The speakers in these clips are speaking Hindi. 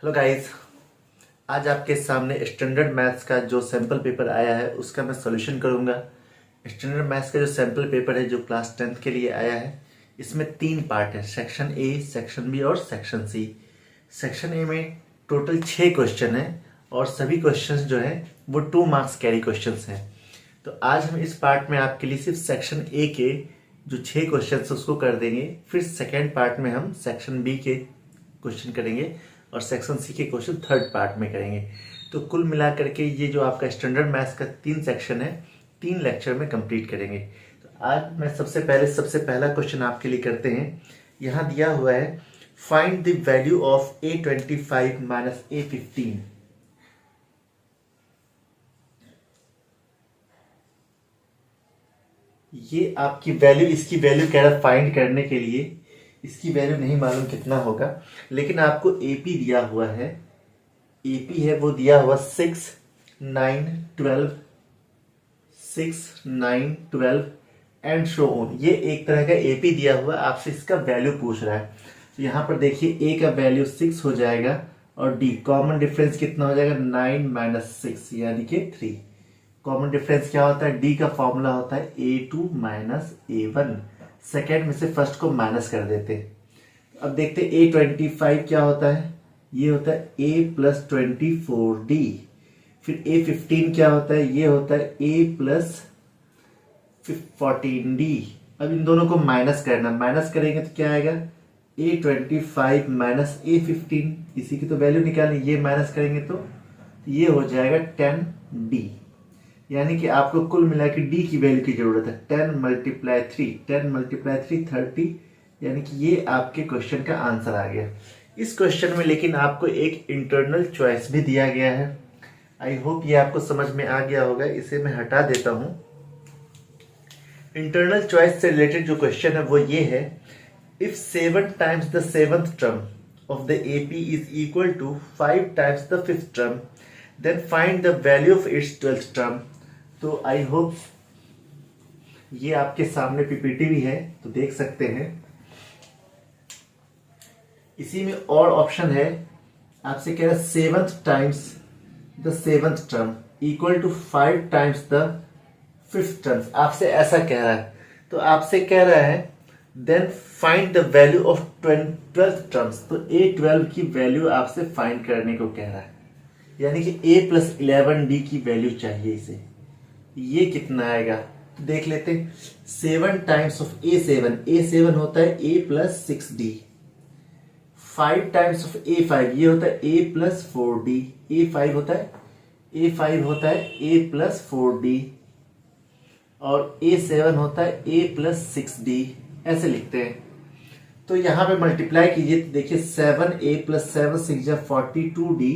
Hello guys. आज आपके सामने स्टैंडर्ड मैथ्स का जो सैम्पल पेपर आया है उसका मैं सॉल्यूशन करूंगा। स्टैंडर्ड मैथ्स का जो सैम्पल पेपर है जो क्लास 10th के लिए आया है, इसमें 3 पार्ट है, सेक्शन ए, सेक्शन बी और सेक्शन सी। सेक्शन ए में टोटल 6 क्वेश्चन है और सभी क्वेश्चंस जो है वो 2 मार्क्स कैरी क्वेश्चंस हैं। तो आज हम इस पार्ट में आपके लिए सिर्फ सेक्शन ए के जो 6 क्वेश्चन उसको कर देंगे। फिर सेकेंड पार्ट में हम सेक्शन बी के क्वेश्चन करेंगे और सेक्शन सी के क्वेश्चन थर्ड पार्ट में करेंगे। तो कुल मिलाकर के ये जो आपका स्टैंडर्ड मैथ्स का 3 सेक्शन है, 3 लेक्चर में कंप्लीट करेंगे। तो आज मैं सबसे पहला क्वेश्चन आपके लिए करते हैं। यहाँ दिया हुआ है find the value of A25 minus A15। ये आपकी वैल्यू, इसकी वैल्यू कह रहा फाइंड करने के लिए। इसकी वैल्यू नहीं मालूम कितना होगा, लेकिन आपको एपी दिया हुआ है। एपी है वो दिया हुआ 6, 9, 12, 6, 9, 12 एंड शो ऑन। ये एक तरह का एपी दिया हुआ, आपसे इसका वैल्यू पूछ रहा है। तो यहाँ पर देखिए ए का वैल्यू 6 हो जाएगा और डी कॉमन डिफरेंस कितना हो जाएगा 9 माइनस 6 यानी कि 3। कॉमन डिफरेंस क्या होता है, डी का फॉर्मूला होता है A2 माइनस A1। सेकेंड में से फर्स्ट को माइनस कर देते। अब देखते A25 क्या होता है, ये होता है A प्लस 24D। फिर A15 क्या होता है, ये होता है A प्लस 14D। अब इन दोनों को माइनस करना, माइनस करेंगे तो क्या आएगा A25 माइनस A15, इसी की तो वैल्यू निकालनी। ये माइनस करेंगे तो ये हो जाएगा 10D। यानी कि आपको कुल मिला के डी की वैल्यू की जरूरत है। 10 मल्टीप्लाई 3, 10 मल्टीप्लाई 3 30, यानी कि ये आपके क्वेश्चन का आंसर आ गया। इस क्वेश्चन में लेकिन आपको एक इंटरनल चॉइस भी दिया गया है। आई होप ये आपको समझ में आ गया होगा। इसे मैं हटा देता हूं। इंटरनल चॉइस से रिलेटेड जो क्वेश्चन है वो ये है, if 7 times the 7th term of the AP is equal to 5 times the 5th term, then find the value of its 12th term. तो आई होप ये आपके सामने पीपीटी भी है, तो देख सकते हैं। इसी में और ऑप्शन है, आपसे कह रहा है 7th times the 7th term equal to 5 times the 5th term. आपसे ऐसा कह रहा है, तो आपसे कह रहा है then find the value of 12th terms. तो A12 की वैल्यू आपसे फाइंड करने को कह रहा है, यानी कि A प्लस 11D की वैल्यू चाहिए इसे। ये कितना आएगा तो देख लेते। 7 टाइम्स ऑफ A7 होता है A plus 6D। 5 times of A5 ये होता है A प्लस 4D। A5 होता है A प्लस 4D और A7 होता है A प्लस 6D। ऐसे लिखते हैं। तो यहां पे मल्टीप्लाई कीजिए तो देखिए 7A प्लस 7 6 जा 42D,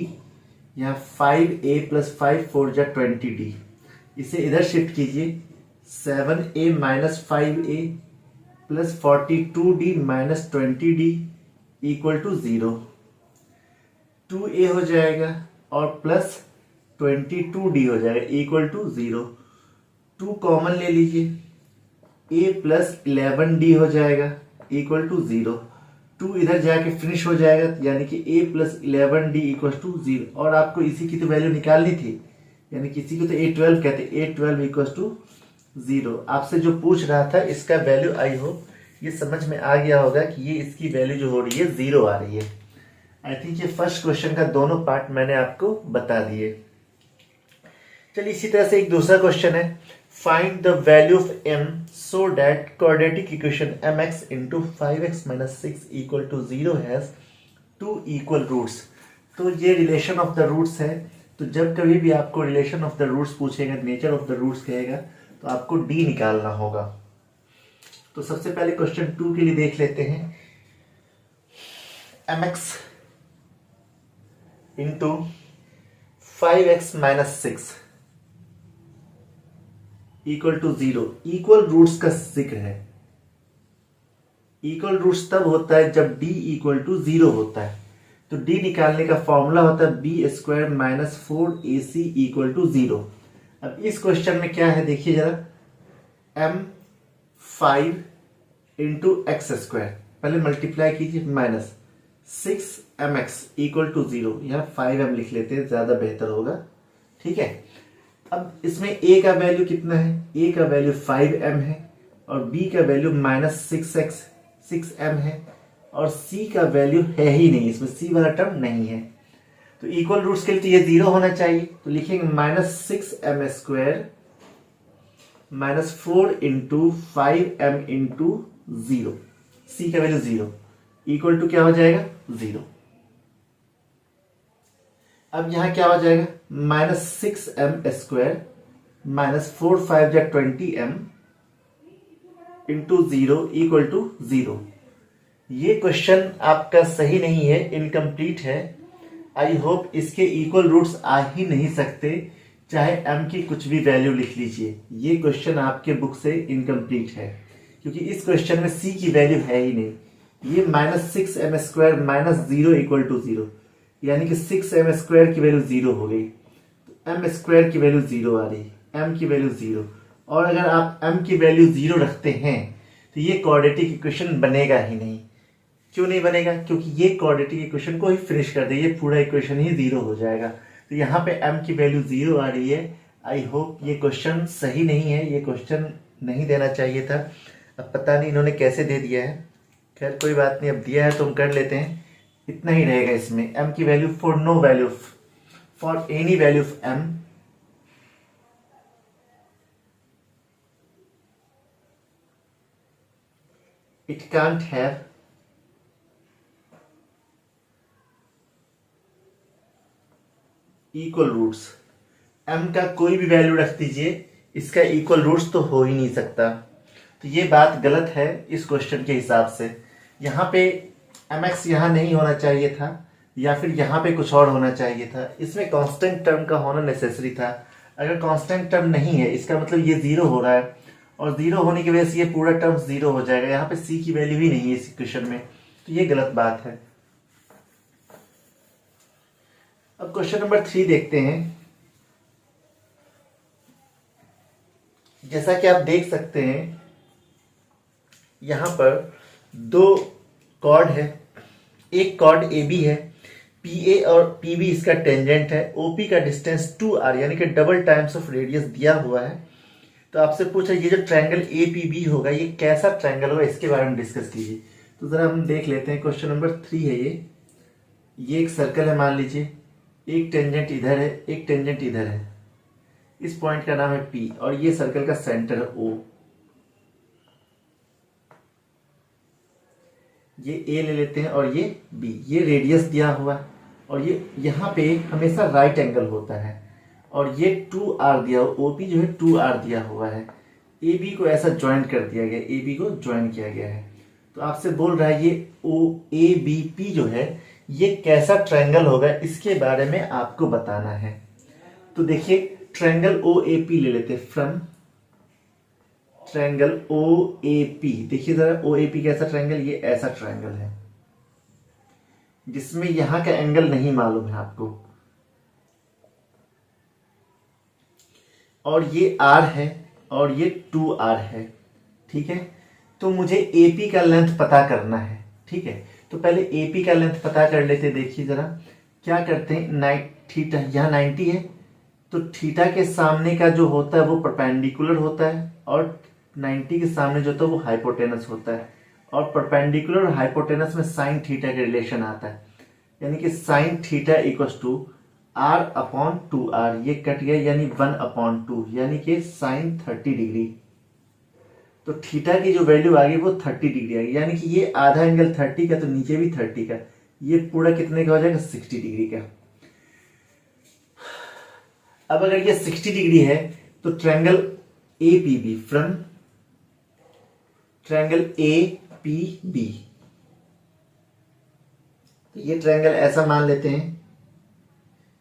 यहाँ 5A प्लस 5 4 जा 20D। इसे इधर शिफ्ट कीजिए, 7A minus 5A plus 42D minus 20D equal to 0। 2A हो जाएगा और प्लस 22D हो जाएगा इक्वल टू 0। 2 कॉमन ले लीजिए, A प्लस 11D हो जाएगा इक्वल टू 0। 2 इधर जाके फिनिश हो जाएगा, यानी कि A plus 11D equal to 0। और आपको इसी की तो वैल्यू निकालनी थी, यानी किसी को तो A12 कहते हैं। A12 इक्वल टू 0 आपसे जो पूछ रहा था, इसका वैल्यू आई होप ये समझ में आ गया होगा कि ये इसकी वैल्यू जो हो रही है 0 आ रही है। आई थिंक ये फर्स्ट क्वेश्चन का दोनों पार्ट मैंने आपको बता दिए। चलिए इसी तरह से एक दूसरा क्वेश्चन है, find the value of m so that quadratic equation mx into 5x minus 6 equal to 0 has 2 equal roots. तो ये रिलेशन ऑफ द रूट्स है। तो जब कभी भी आपको रिलेशन ऑफ द रूट्स पूछेगा, नेचर ऑफ द रूट्स कहेगा, तो आपको डी निकालना होगा। तो सबसे पहले क्वेश्चन 2 के लिए देख लेते हैं। mx into 5x minus 6 equal to 0। Equal roots का जिक्र है। इक्वल रूट्स तब होता है जब d इक्वल टू 0 होता है। तो d निकालने का फॉर्मूला होता है b square minus 4ac equal to 0। अब इस क्वेश्चन में क्या है देखिए जरा, m5 इंटू एक्स स्क्वायर, पहले मल्टीप्लाई कीजिए, माइनस 6mx इक्वल टू 0, यहाँ 5m लिख लेते हैं, ज्यादा बेहतर होगा। ठीक है, अब इसमें a का वैल्यू कितना है, a का वैल्यू 5m है और b का वैल्यू -6m है और c का वैल्यू है ही नहीं, इसमें c वाला टर्म नहीं है। तो इक्वल रूट्स के लिए तो ये 0 होना चाहिए, तो लिखेंगे -6m² -4 into 5m into 0, c का वैल्यू 0 इक्वल टू क्या हो जाएगा 0। अब यहां क्या हो जाएगा -6m² -4 5 या 20m इंटू 0 इक्वल टू 0। ये क्वेश्चन आपका सही नहीं है, इनकम्प्लीट है। आई होप इसके इक्वल रूट्स आ ही नहीं सकते, चाहे m की कुछ भी वैल्यू लिख लीजिए। ये क्वेश्चन आपके बुक से इनकम्प्लीट है क्योंकि इस क्वेश्चन में c की वैल्यू है ही नहीं। ये -6m² -0 इक्वल टू 0, यानी कि 6m² की वैल्यू 0 हो गई, तो m² की वैल्यू 0 आ रही, m की वैल्यू 0। और अगर आप m की वैल्यू 0 रखते हैं तो ये क्वाड्रेटिक इक्वेशन बनेगा ही नहीं। क्यों नहीं बनेगा? क्योंकि ये क्वाड्रेटिक इक्वेशन को ही फिनिश कर दे, ये पूरा इक्वेशन ही 0 हो जाएगा। तो यहाँ पे m की वैल्यू 0 आ रही है। आई होप ये क्वेश्चन सही नहीं है, ये क्वेश्चन नहीं देना चाहिए था। अब पता नहीं इन्होंने कैसे दे दिया है, खैर कोई बात नहीं, अब दिया है तो हम कर लेते हैं। इतना ही रहेगा इसमें, m की value for any value of m it can't have equal roots. m का कोई भी वैल्यू रख दीजिए, इसका इक्वल रूट्स तो हो ही नहीं सकता। तो ये बात गलत है इस क्वेश्चन के हिसाब से। यहाँ पे mx यहाँ नहीं होना चाहिए था, या फिर यहाँ पे कुछ और होना चाहिए था। इसमें कांस्टेंट टर्म का होना नेसेसरी था। अगर कांस्टेंट टर्म नहीं है, इसका मतलब ये 0 हो रहा है और 0 होने की वजह से ये पूरा टर्म 0 हो जाएगा। यहाँ पे c की वैल्यू ही नहीं है इस इक्वेशन में, तो ये गलत बात है। अब क्वेश्चन नंबर 3 देखते हैं। जैसा कि आप देख सकते हैं यहां पर दो कॉर्ड है, एक कॉर्ड AB है, PA और PB इसका टेंजेंट है, OP का डिस्टेंस 2r यानी कि डबल टाइम्स ऑफ रेडियस दिया हुआ है। तो आपसे पूछा ये जो ट्रायंगल APB होगा ये कैसा ट्रायंगल होगा, इसके बारे में डिस्कस कीजिए। तो जरा हम देख लेते हैं। क्वेश्चन नंबर 3 है ये एक सर्कल है, मान लीजिए एक टेंजेंट इधर है, एक टेंजेंट इधर है। इस पॉइंट का नाम है P और ये सर्कल का सेंटर है O। ये A ले लेते हैं और ये B, ये रेडियस दिया हुआ है और ये यहाँ पे हमेशा राइट एंगल होता है और ये 2r दिया हुआ, OP जो है 2r दिया हुआ है। AB को ऐसा ज्वाइन कर दिया गया, AB को ज्वाइन किया गया है। तो आपसे बोल रहा है ये OABP जो है ये कैसा ट्रायंगल होगा, इसके बारे में आपको बताना है। तो देखिए ट्रायंगल OAP ले लेते हैं। फ्रॉम ट्रायंगल OAP, देखिए जरा OAP कैसा ट्रायंगल, ये ऐसा ट्रायंगल है जिसमें यहां का एंगल नहीं मालूम है आपको, और ये R है और ये 2R है। ठीक है, तो मुझे AP का लेंथ पता करना है। ठीक है, तो पहले AP का लेंथ पता कर लेते। देखिए जरा क्या करते हैं, थीटा यहाँ 90 है, तो थीटा के सामने का जो होता है वो परपेंडिकुलर होता है और 90 के सामने जो होता है वो हाइपोटेनस होता है। और परपेंडिकुलर और हाइपोटेनस में साइन थीटा का रिलेशन आता है, यानी कि sine theta equals to r/2r, ये कट गया यानी 1/2, यानी कि साइन 30 डिग्री। तो थीटा की जो वैल्यू आ गई वो 30 डिग्री आ गई, यानी कि ये आधा एंगल 30 का तो नीचे भी 30 का, ये पूरा कितने का हो जाएगा 60 डिग्री का। अब अगर ये 60 डिग्री है तो triangle APB, from triangle APB, तो ये ट्रायंगल ऐसा मान लेते हैं,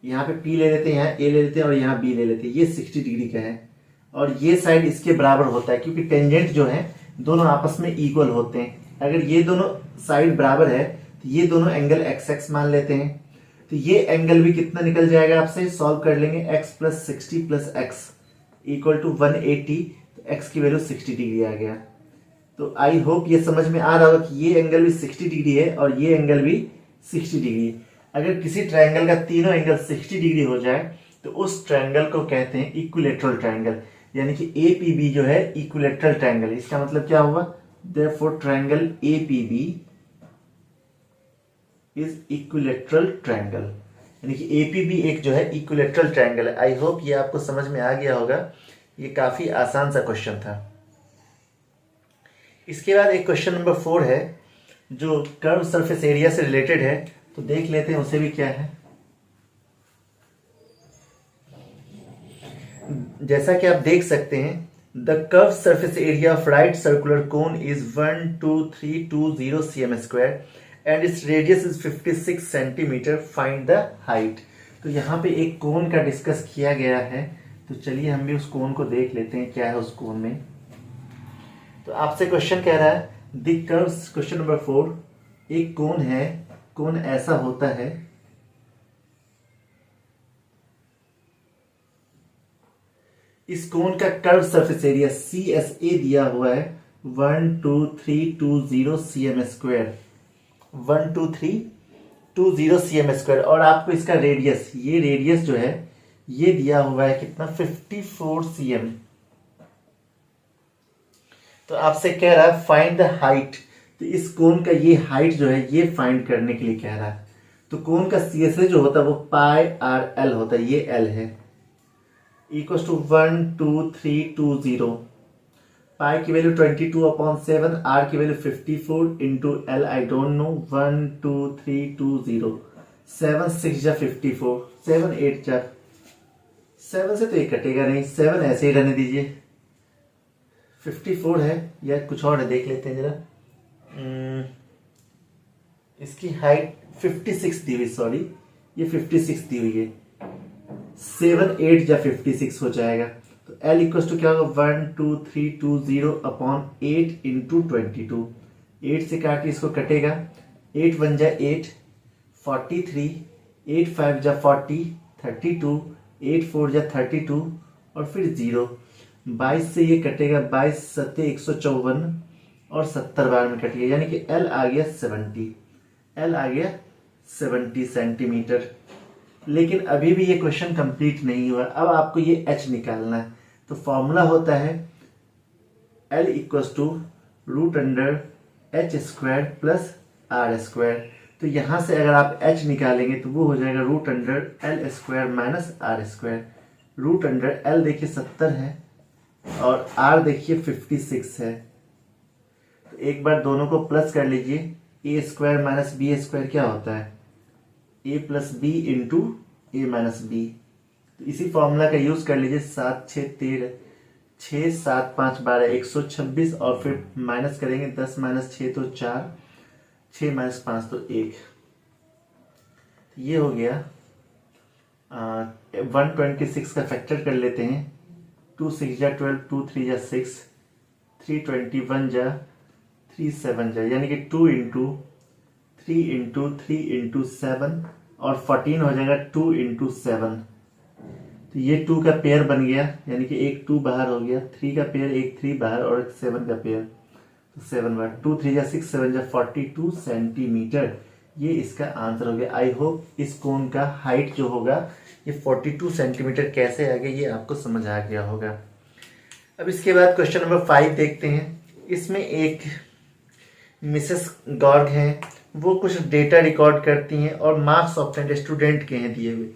यहाँ पे P ले लेते हैं, यहाँ A ले लेते हैं और यहाँ B ले लेते हैं। ये 60 डिग्री का है और ये साइड इसके बराबर होता है क्योंकि टेंजेंट जो है दोनों आपस में इक्वल होते हैं। अगर ये दोनों साइड बराबर है तो ये दोनों एंगल XX मान लेते हैं। तो ये एंगल भी कितना निकल जाएगा, आपसे सॉल्व कर लेंगे। x + 60 + x इक्वल टू 180, तो x की वैल्यू 60 डिग्री आ गया। तो आई होप ये समझ में आ रहा होगा कि ये एंगल भी 60 डिग्री है और ये एंगल भी 60 डिग्री। अगर किसी ट्रायंगल का तीनों एंगल 60 डिग्री हो जाए तो उस ट्रायंगल को कहते हैं इक्विलेटरल ट्रायंगल, यानी कि APB जो है इक्विलेटरल ट्रायंगल। इसका मतलब क्या हुआ, therefore triangle APB is equilateral triangle, यानी कि APB एक जो है इक्विलेटरल ट्रायंगल है। आई होप ये आपको समझ में आ गया होगा, ये काफी आसान सा क्वेश्चन था। इसके बाद एक क्वेश्चन नंबर 4 है जो कर्व सरफेस एरिया से रिलेटेड है, तो देख लेते हैं उसे भी क्या है। जैसा कि आप देख सकते हैं, the curve surface area of right circular cone is 12320 cm² and its radius is 56 centimetre, find the height. तो यहाँ पे एक कोन का डिस्कस किया गया है, तो चलिए हम भी उस कोन को देख लेते हैं क्या है उस कोन में। तो आपसे क्वेश्चन कह रहा है द कर्व, क्वेश्चन नंबर 4, एक कोन है, कोन ऐसा होता है, इस कोन का कर्व सरफेस एरिया CSA दिया हुआ है 12320 cm², 12320 cm², और आपको इसका रेडियस, ये रेडियस जो है ये दिया हुआ है कितना, 54 cm। तो आपसे कह रहा है फाइंड द हाइट। तो इस कोन का ये हाइट जो है ये फाइंड करने के लिए कह रहा है। तो कोन का CSA जो होता है वो πRL होता है, ये L है, इक्वल टू 12320, पाई की वैल्यू 22/7, R की value 54 into L I don't know, 12320, 7 6 जा 54, 7 8 जा, 7 से तो ये कटेगा नहीं, 7 ऐसे ही रहने दीजिए, 54 है या कुछ और है देख लेते हैं जरा। इसकी हाइट 56 दी हुई, सॉरी ये 56 दी हुई है, 7 8 जा 56 हो जाएगा। तो L इक्वल टू क्या होगा, 12320/8 इंटू 22, 8 से काट के इसको कटेगा, 8 1 जा 8, 43, 8 5 जा 40, 32, 8 4 जा 32 और फिर 0, 22 से ये कटेगा, 22 7 154 और 70 बार में कट गया, यानी कि L आ गया 70, L आ गया 70 सेंटीमीटर। लेकिन अभी भी ये क्वेश्चन कंप्लीट नहीं हुआ, अब आपको ये H निकालना है। तो फॉर्मूला होता है L equals to √H² plus R²। तो यहां से अगर आप H निकालेंगे तो वो हो जाएगा √L² माइनस R²। √L देखिए 70 है और R देखिए 56 है। तो एक बार दोनों को प्लस कर लीजिए, A² माइनस B² क्या होता है, A plus B into A minus B. तो इसी फॉर्मूला का यूज कर लीजिए, 7 6 13, 6 7 5 12 126 और फिर माइनस करेंगे, 10 माइनस 6 तो 4, 6 माइनस 5 तो 1। ये हो गया 126 का फैक्टर कर लेते हैं, 2 6 जा 12, 2 3 जा 6, 3 21 जा 3 7 जा, यानी कि 2 इंटू 3 इंटू 3 इंटू 7 और 14 हो जाएगा 2 इंटू 7। तो ये 2 का पेयर बन गया, यानी कि एक 2 बाहर हो गया, 3 का पेयर, एक 3 बाहर और एक 7 का पेयर, तो 7 बार, 2 3 जा 6 7 जा 42 सेंटीमीटर। ये इसका आंसर हो गया। आई होप इस कोन का हाइट जो होगा ये 42 सेंटीमीटर कैसे आ गया ये आपको समझ आ गया होगा। अब इसके बाद क्वेश्चन नंबर 5 देखते हैं। इसमें एक मिसेस गॉर्ग हैं, वो कुछ डेटा रिकॉर्ड करती हैं और मार्क्स ऑप्टेंड स्टूडेंट के हैं दिए हुए।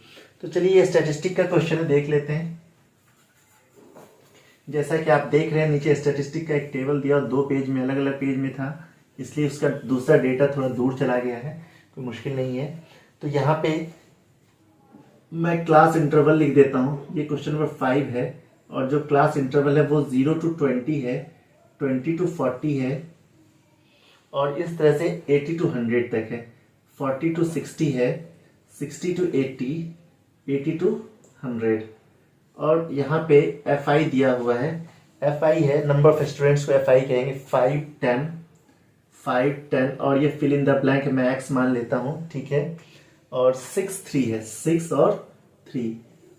तो चलिए ये स्टैटिस्टिक का क्वेश्चन है, देख लेते हैं। जैसा कि आप देख रहे हैं नीचे स्टैटिस्टिक का एक टेबल दिया और 2 पेज में, अलग अलग पेज में था, इसलिए उसका दूसरा डेटा थोड़ा दूर चला गया है, कोई मुश्किल नहीं है। तो यहाँ पे मैं क्लास इंटरवल लिख देता हूँ। ये क्वेश्चन नंबर 5 है और जो क्लास इंटरवल है वो 0 to 20 है, 20 to 40 है और इस तरह से 80 to 100 तक है, 40 to 60 है, 60 to 80, 80 to 100। और यहाँ पे FI दिया हुआ है, FI है, नंबर ऑफ स्टूडेंट्स को FI कहेंगे, 5 10 5 10 और ये फिल इन द ब्लैंक मैं X मान लेता हूँ, ठीक है। और 6 3 है, 6 और 3।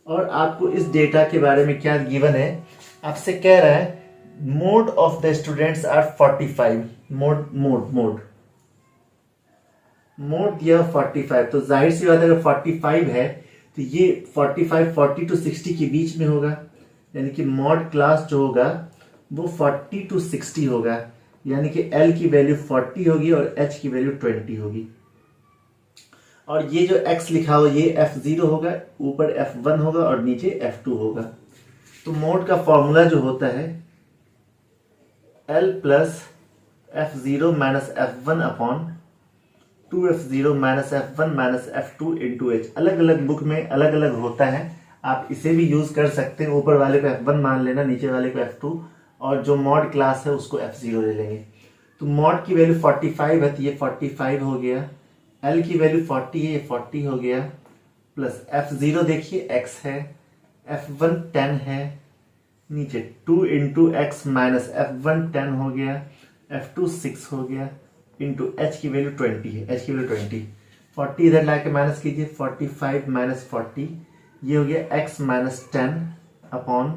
और आपको इस डेटा के बारे में क्या गिवन है, आपसे कह रहा है mode of the students are 45, mode mode दिया 45, तो जाहिर सी बात है अगर 45 है तो ये 45 40 टू 60 के बीच में होगा, यानी कि मॉड क्लास जो होगा वो 40 टू 60 होगा, यानी कि L की वैल्यू 40 होगी और H की वैल्यू 20 होगी। और ये जो X लिखा हो ये F0 होगा, ऊपर F1 होगा और नीचे F2 होगा। तो मोड का फॉर्मूला जो होता है L plus F0 minus F1 upon 2F0 minus F1 minus F2 into H। अलग अलग बुक में अलग अलग होता है, आप इसे भी यूज कर सकते हैं। ऊपर वाले को F1 मान लेना, नीचे वाले को F2, और जो मॉड क्लास है उसको F0 ले लेंगे। तो मॉड की वैल्यू 45 है तो ये 45 हो गया, L की वैल्यू 40 है ये 40 हो गया, प्लस F0 देखिए X है, F1 10 है, नीचे 2 इंटू एक्स माइनस F1 10 हो गया, F2 6 हो गया, इंटू H की वैल्यू 20 है, H की वैल्यू 20, 40 इधर लाके माइनस कीजिए, 45 माइनस 40 ये हो गया x minus 10 upon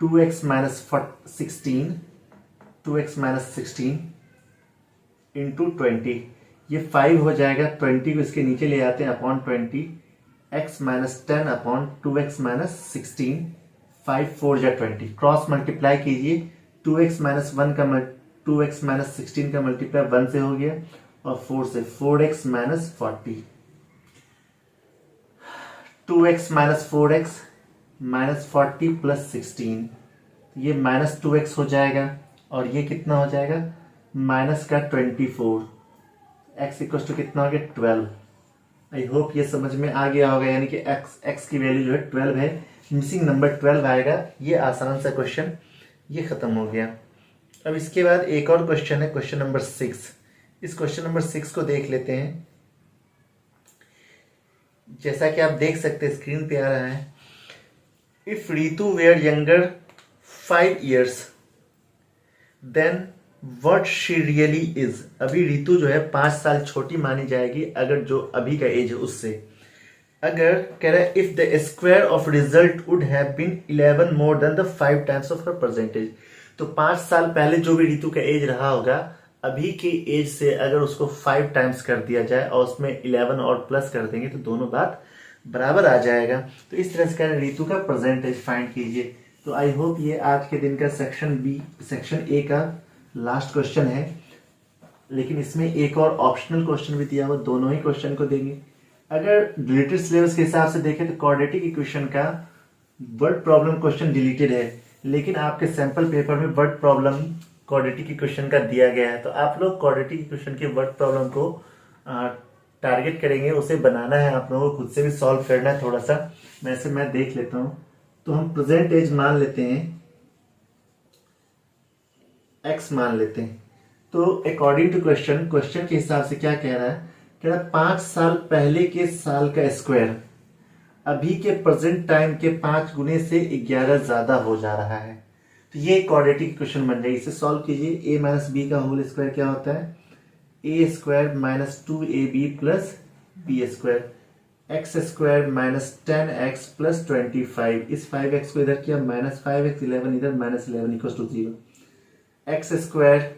2x minus 16, 2x minus 16 into 20, ये 5 हो जाएगा, 20 को इसके नीचे ले आते हैं upon 20, x minus 10 upon 2x minus 16, 5 4 जा 20, क्रॉस मल्टीप्लाई कीजिए, 2x माइनस 1 का 2x माइनस 16 का मल्टीप्लाई 1 से हो गया और 4 से 4x minus 40, 2x minus 4x minus 40 plus 16, ये माइनस 2x हो जाएगा और ये कितना हो जाएगा माइनस का 24, x इक्वल टू कितना हो गया 12। आई होप ये समझ में आ गया होगा, यानी कि x की वैल्यू जो है 12 है, मिसिंग नंबर 12 आएगा। ये आसान सा क्वेश्चन ये खत्म हो गया। अब इसके बाद एक और क्वेश्चन है, क्वेश्चन नंबर 6। इस क्वेश्चन नंबर 6 को देख लेते हैं। जैसा कि आप देख सकते हैं स्क्रीन पे आ रहा है, if Ritu were younger 5 years then what she really is. अभी रितु जो है 5 साल छोटी मानी जाएगी अगर जो अभी का एज है उससे। अगर कह रहा है if the square of result would have been 11 more than the 5 times of her percentage. तो 5 साल पहले जो भी रितु का एज रहा होगा, अभी की एज से अगर उसको 5 टाइम्स कर दिया जाए और उसमें 11 और प्लस कर देंगे तो दोनों बात बराबर आ जाएगा। तो इस तरह से कह रहे रितु का परसेंटेज फाइंड कीजिए। तो आई होप ये आज के दिन का सेक्शन ए का लास्ट क्वेश्चन है, लेकिन इसमें एक और ऑप्शनल क्वेश्चन भी दिया हुआ, दोनों ही क्वेश्चन को देंगे। अगर डिलीटेड सिलेबस के हिसाब से देखें तो क्वाड्रेटिक इक्वेशन का वर्ड प्रॉब्लम क्वेश्चन डिलीटेड है, लेकिन आपके सैंपल पेपर में वर्ड प्रॉब्लम क्वाड्रेटिक इक्वेशन का दिया गया है। तो आप लोग क्वाड्रेटिक इक्वेशन के वर्ड प्रॉब्लम को टारगेट करेंगे, उसे बनाना है, आप लोगों को खुद से भी सॉल्व करना है थोड़ा सा। वैसे मैं देख लेता हूं। तो हम प्रेजेंट एज मान लेते हैं, x मान लेते हैं। तो अकॉर्डिंग टू क्वेश्चन के हिसाब से क्या कह रहा है, कह रहा है 5 साल पहले के साल का स्क्वायर अभी के प्रेजेंट टाइम के 5 गुने से 11 ज्यादा हो जा रहा है। तो ये क्वाड्रेटिक इक्वेशन बन जाएगी। इसे सॉल्व कीजिए। a माइनस बी का होल स्क्वायर क्या होता है, a square minus 2ab plus B square, x square minus 10x plus 25, इस 5x को इधर किया माइनस 5x, 11 इधर minus 11 equal to 0, x square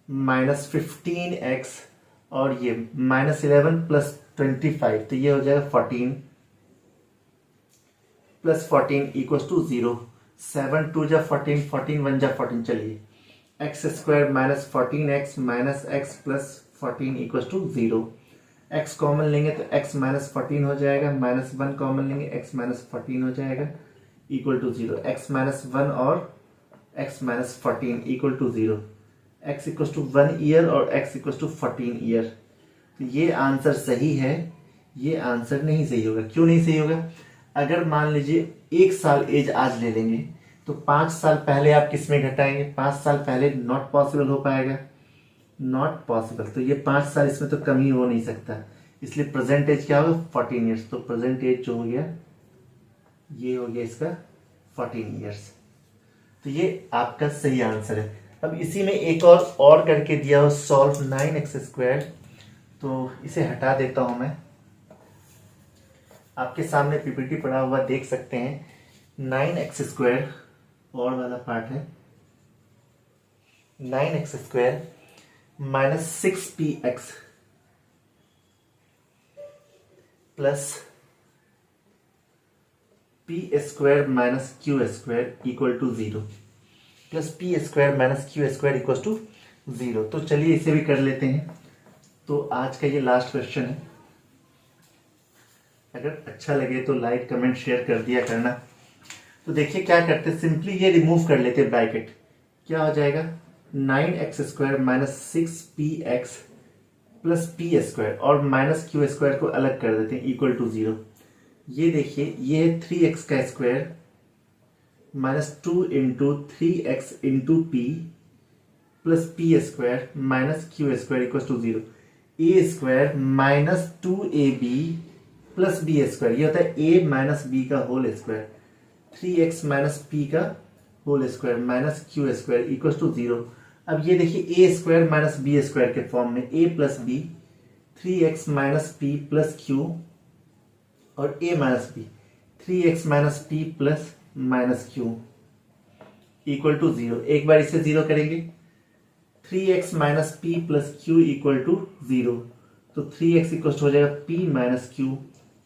minus 15x और ये माइनस 11 प्लस 25, तो ये हो जाएगा 14 प्लस 14 इक्वल टू 0, 7 2 जा 14, 14 1 जा 14। चलिए x square minus 14x minus x plus 14 equal to 0, x common लेंगे तो x माइनस 14 हो जाएगा, माइनस 1 कॉमन लेंगे x माइनस 14 हो जाएगा इक्वल टू 0, x माइनस 1 और x minus 14 equal to 0, x equal to 1 year और x इक्वल टू 14 ईयर। तो ये आंसर सही है, ये आंसर नहीं सही होगा। क्यों नहीं सही होगा, अगर मान लीजिए 1 साल एज आज ले लेंगे तो 5 साल पहले आप किस में घटाएंगे, 5 साल पहले नॉट पॉसिबल हो पाएगा, नॉट पॉसिबल। तो ये 5 साल इसमें तो कम ही हो नहीं सकता, इसलिए प्रेजेंट एज क्या होगा 14 ईयर्स। तो प्रेजेंट एज जो हो गया ये हो गया इसका 14 ईयर्स। तो ये आपका सही आंसर है। अब इसी में एक और करके दिया हो सॉल्व 9x स्क्वायर, तो इसे हटा देता हूं मैं। आपके सामने पीपीटी पड़ा हुआ देख सकते हैं। 9x स्क्वायर और वाला पार्ट है, 9x square minus 6px plus P square minus Q square equal to 0, plus P square minus Q square equal to 0। तो चलिए इसे भी कर लेते हैं। तो आज का ये लास्ट क्वेश्चन है। अगर अच्छा लगे तो लाइक कमेंट शेयर कर दिया करना। तो देखिए क्या करते हैं, सिंपली ये रिमूव कर लेते हैं ब्रैकेट। क्या हो जाएगा 9x square minus 6px plus P square, और माइनस क्यू स्क्वायर को अलग कर देते हैं इक्वल टू 0। ये देखिए ये 3x का square minus 2 into 3x into P plus P square minus Q square equal to 0। A square minus 2ab plus B square, ये होता है a माइनस बी का whole square, 3x minus P का whole square minus Q square equal to 0। अब ये देखिए a square minus B square के फॉर्म में, a plus B, 3x minus P plus Q, और a minus B, 3x minus P plus minus Q equal to 0। एक बार इसे 0 करेंगे, 3x minus P plus Q equal to 0। तो 3x इक्वल हो जाएगा p minus Q,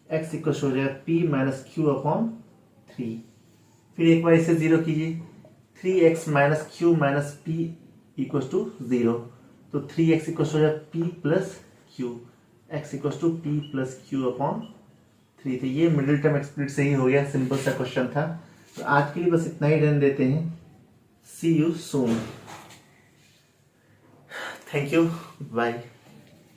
x equal हो जाएगा p माइनस क्यू अपॉन 3। फिर एक बार इसे 0 कीजिए, 3x minus Q minus p equal to 0। तो 3x इक्वल हो जाएगा p plus Q, x equal to p plus Q upon 3। तो ये मिडिल टर्म एक्सप्लिट से ही हो गया, सिंपल सा क्वेश्चन था। तो आज के लिए बस इतना ही रहने देते हैं। See you soon. Thank you, bye.